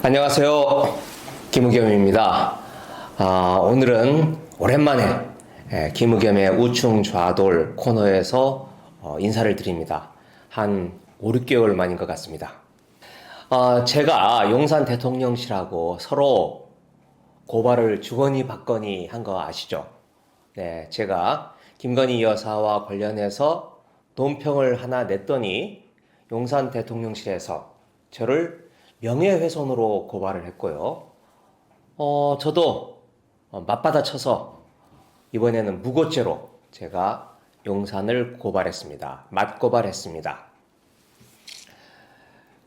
안녕하세요. 김의겸입니다. 오늘은 오랜만에 김의겸의 우충좌돌 코너에서 인사를 드립니다. 한 5, 6개월 만인 것 같습니다. 제가 용산 대통령실하고 서로 고발을 주거니 받거니 한 거 아시죠? 네, 제가 김건희 여사와 관련해서 논평을 하나 냈더니 용산 대통령실에서 저를 명예훼손으로 고발을 했고요. 저도 맞받아쳐서 이번에는 무고죄로 제가 용산을 고발했습니다. 맞고발했습니다.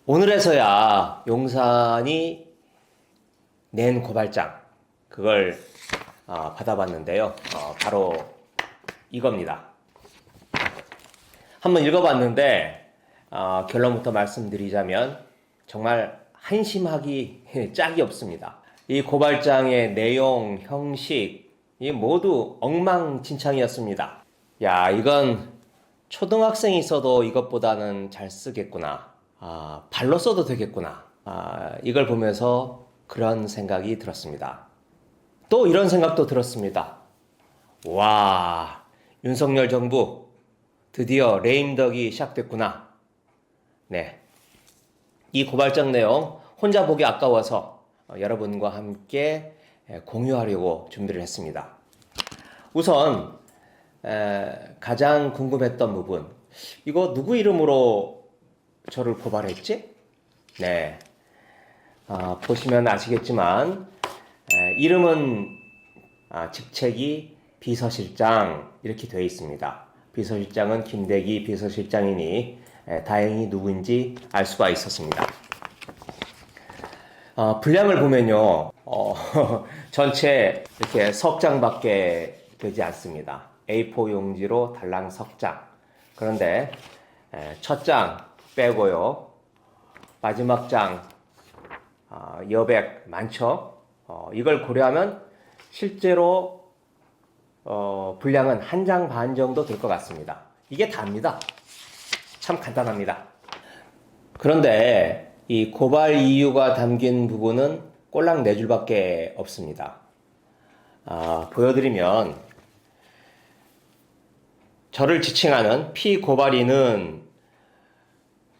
오늘에서야 용산이 낸 고발장, 그걸 받아봤는데요. 바로 이겁니다. 한번 읽어봤는데 결론부터 말씀드리자면 정말 한심하기 짝이 없습니다. 이 고발장의 내용, 형식 모두 엉망진창이었습니다. 야, 이건 초등학생이 써도 이것보다는 잘 쓰겠구나. 발로 써도 되겠구나. 이걸 보면서 그런 생각이 들었습니다. 또 이런 생각도 들었습니다. 와, 윤석열 정부 드디어 레임덕이 시작됐구나. 네. 이 고발장 내용 혼자 보기 아까워서 여러분과 함께 공유하려고 준비를 했습니다. 우선 가장 궁금했던 부분, 이거 누구 이름으로 저를 고발했지? 네, 보시면 아시겠지만 이름은 직책이 비서실장 이렇게 되어 있습니다. 비서실장은 김대기 비서실장이니 다행히 누구인지 알 수가 있었습니다. 분량을 보면요, 전체 이렇게 석 장밖에 되지 않습니다. A4 용지로 달랑 석 장. 그런데 첫 장 빼고요, 마지막 장 여백 많죠. 이걸 고려하면 실제로 분량은 한 장 반 정도 될 것 같습니다. 이게 답니다. 참 간단합니다. 그런데 이 고발 이유가 담긴 부분은 꼴랑 4줄밖에 없습니다. 보여드리면 저를 지칭하는 피고발인은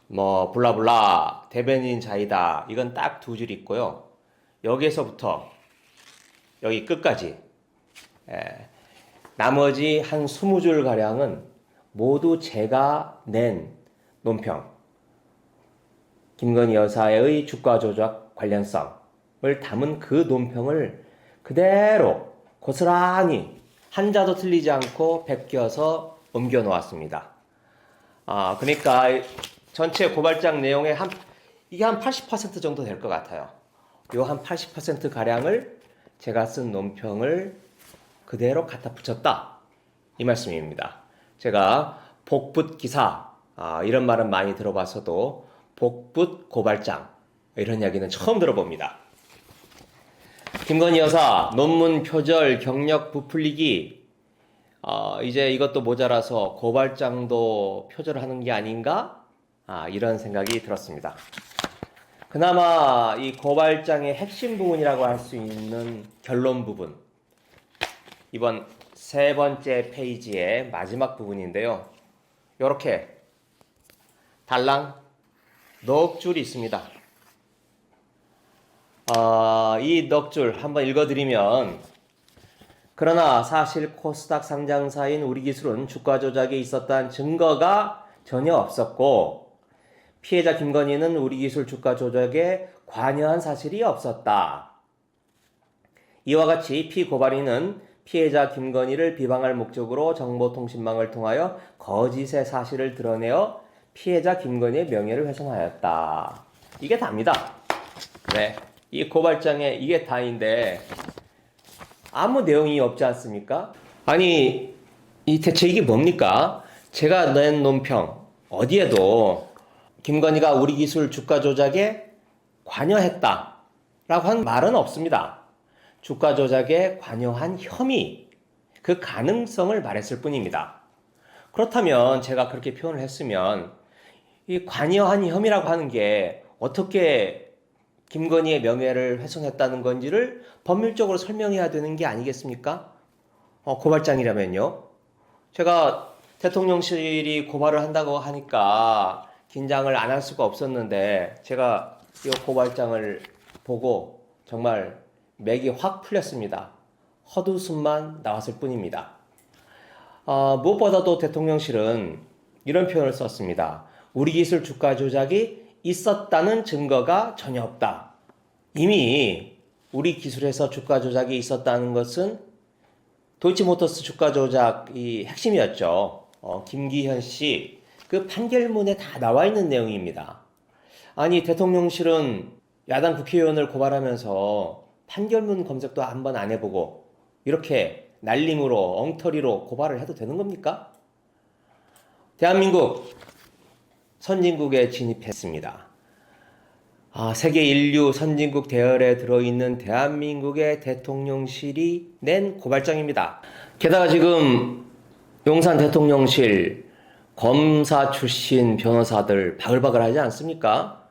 뭐 블라블라 대변인 자이다, 이건 딱 2줄 있고요. 여기에서부터 여기 끝까지 나머지 한 20줄 가량은 모두 제가 낸 논평, 김건희 여사의 주가 조작 관련성을 담은 그 논평을 그대로 고스란히 한자도 틀리지 않고 베껴서 옮겨 놓았습니다. 그러니까 전체 고발장 내용의 이게 한 80% 정도 될 것 같아요. 요 한 80% 가량을 제가 쓴 논평을 그대로 갖다 붙였다, 이 말씀입니다. 제가 복붙 기사, 이런 말은 많이 들어봤어도 복붙 고발장, 이런 이야기는 처음 들어봅니다. 김건희 여사 논문 표절 경력 부풀리기, 이제 이것도 모자라서 고발장도 표절하는 게 아닌가? 이런 생각이 들었습니다. 그나마 이 고발장의 핵심 부분이라고 할 수 있는 결론 부분, 이번 3번째 페이지의 마지막 부분인데요. 이렇게 달랑 넉 줄이 있습니다. 이 넉 줄 한번 읽어드리면, 그러나 사실 코스닥 상장사인 우리기술은 주가 조작에 있었다는 증거가 전혀 없었고, 피해자 김건희는 우리기술 주가 조작에 관여한 사실이 없었다. 이와 같이 피고발인은 피해자 김건희를 비방할 목적으로 정보통신망을 통하여 거짓의 사실을 드러내어 피해자 김건희의 명예를 훼손하였다. 이게 답니다. 네, 이 고발장에 이게 다인데 아무 내용이 없지 않습니까? 아니, 대체 이게 뭡니까? 제가 낸 논평 어디에도 김건희가 우리기술 주가 조작에 관여했다라고 한 말은 없습니다. 주가 조작에 관여한 혐의, 그 가능성을 말했을 뿐입니다. 그렇다면 제가 그렇게 표현을 했으면 이 관여한 혐의라고 하는 게 어떻게 김건희의 명예를 훼손했다는 건지를 법률적으로 설명해야 되는 게 아니겠습니까? 고발장이라면요. 제가 대통령실이 고발을 한다고 하니까 긴장을 안 할 수가 없었는데 제가 이 고발장을 보고 정말 맥이 확 풀렸습니다. 헛웃음만 나왔을 뿐입니다. 무엇보다도 대통령실은 이런 표현을 썼습니다. 우리 기술 주가 조작이 있었다는 증거가 전혀 없다. 이미 우리 기술에서 주가 조작이 있었다는 것은 도이치모터스 주가 조작이 핵심이었죠. 김기현 씨 그 판결문에 다 나와 있는 내용입니다. 아니 대통령실은 야당 국회의원을 고발하면서 판결문 검색도 한번 안 해보고 이렇게 날림으로 엉터리로 고발을 해도 되는 겁니까? 대한민국 선진국에 진입했습니다. 세계 인류 선진국 대열에 들어있는 대한민국의 대통령실이 낸 고발장입니다. 게다가 지금 용산 대통령실 검사 출신 변호사들 바글바글 하지 않습니까?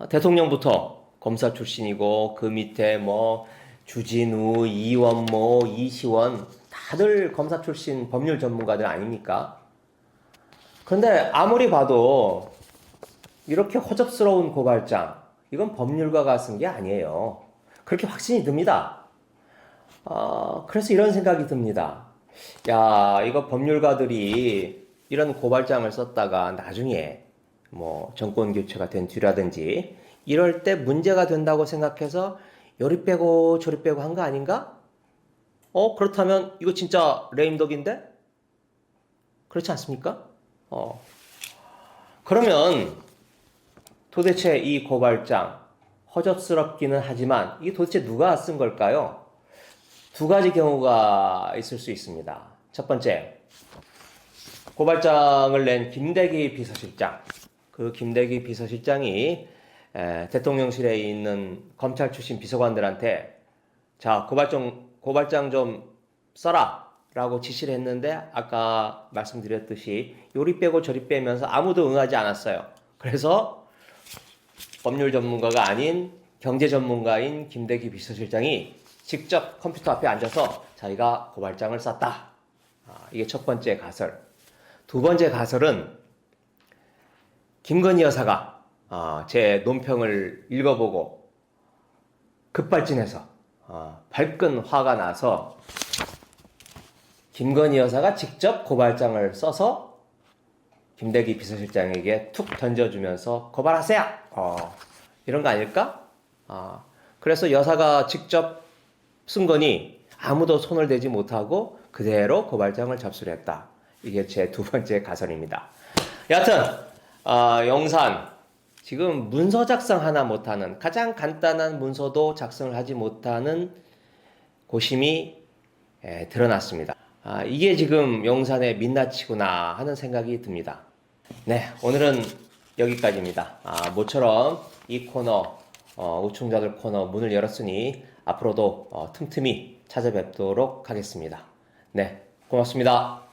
대통령부터 검사 출신이고 그 밑에 뭐 주진우, 이원모, 이시원 다들 검사 출신 법률 전문가들 아닙니까? 그런데 아무리 봐도 이렇게 허접스러운 고발장 이건 법률가가 쓴 게 아니에요. 그렇게 확신이 듭니다. 그래서 이런 생각이 듭니다. 야, 이거 법률가들이 이런 고발장을 썼다가 나중에 뭐 정권 교체가 된 뒤라든지 이럴 때 문제가 된다고 생각해서 요리 빼고 조리 빼고 한 거 아닌가? 그렇다면 이거 진짜 레임덕인데? 그렇지 않습니까? 그러면 도대체 이 고발장 허접스럽기는 하지만 이게 도대체 누가 쓴 걸까요? 두 가지 경우가 있을 수 있습니다. 첫 번째, 고발장을 낸 김대기 비서실장. 그 김대기 비서실장이 대통령실에 있는 검찰 출신 비서관들한테 자, 고발장 좀 써라 라고 지시를 했는데 아까 말씀드렸듯이 요리 빼고 저리 빼면서 아무도 응하지 않았어요. 그래서 법률 전문가가 아닌 경제 전문가인 김대기 비서실장이 직접 컴퓨터 앞에 앉아서 자기가 고발장을 썼다. 이게 첫 번째 가설. 두 번째 가설은 김건희 여사가 제 논평을 읽어보고 급발진해서 발끈 화가 나서 김건희 여사가 직접 고발장을 써서 김대기 비서실장에게 툭 던져주면서 고발하세요. 이런 거 아닐까? 그래서 여사가 직접 쓴 거니 아무도 손을 대지 못하고 그대로 고발장을 접수를 했다. 이게 제 두 번째 가설입니다. 여하튼 용산 지금 문서 작성 하나 못하는 가장 간단한 문서도 작성을 하지 못하는 고심이 드러났습니다. 이게 지금 용산의 민낯이구나 하는 생각이 듭니다. 네, 오늘은 여기까지입니다. 모처럼 이 코너 우충자들 코너 문을 열었으니 앞으로도 틈틈이 찾아뵙도록 하겠습니다. 네, 고맙습니다.